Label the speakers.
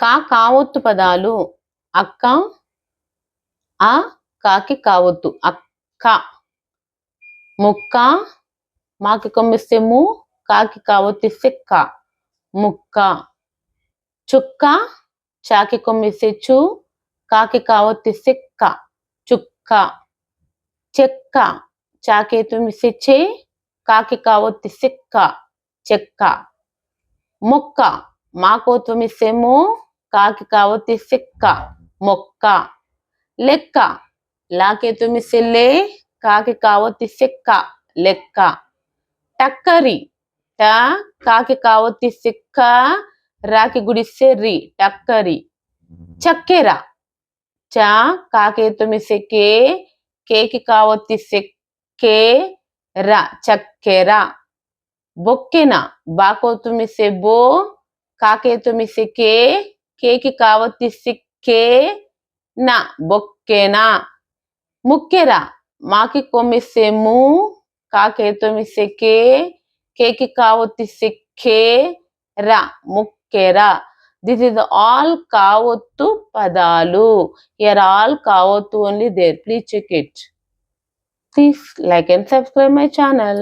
Speaker 1: కావొత్తు పదాలు అక్క, ఆ కాకి కావొత్తు అక్క. ముక్క మాకి కొమ్మిస్తే ము, కాకి కావొత్తిస్తే క, ముక్క. చుక్క చాకి కొమ్మిస్తే చు, కాకి కావొత్తిస్తే క, చుక్క. చెక్క చాకి తుమ్మిస్తే చే, కాకి కావొత్తిస్తే క, చెక్క. మొక్క మాకో తుమ్మిస్తే మో, కాకి కావొత్తిస్తే క, మొక్క. లెక్క లాకే తుమ్మిస్తే లే, కాకి కావొత్తిస్తే క, లెక్క. టక్కరి ట కాకి కావొత్తిస్తే క, రాకి గుడిస్తే రి, టక్కరి. చక్కెర చ కాకి తుమ్మిస్తే కే, కేకి కావొత్తిస్తే కే, ర, చక్కెర. బొక్కెన బాకో తుమ్మిస్తే బో, కాకే తుమ్మిస్తే కే, కేకి కావొత్తిస్తే కే, న, బొక్కెన. ముక్కెర మాకి కొమ్మిస్తే ము, కాకే తుమ్మిస్తే కే, కేకి కావొత్తిస్తే కే, ర, ముక్కెర. This is all కావొత్తు పదాలు. Here all కావొత్తు only there. Please check it. Please like and subscribe my channel.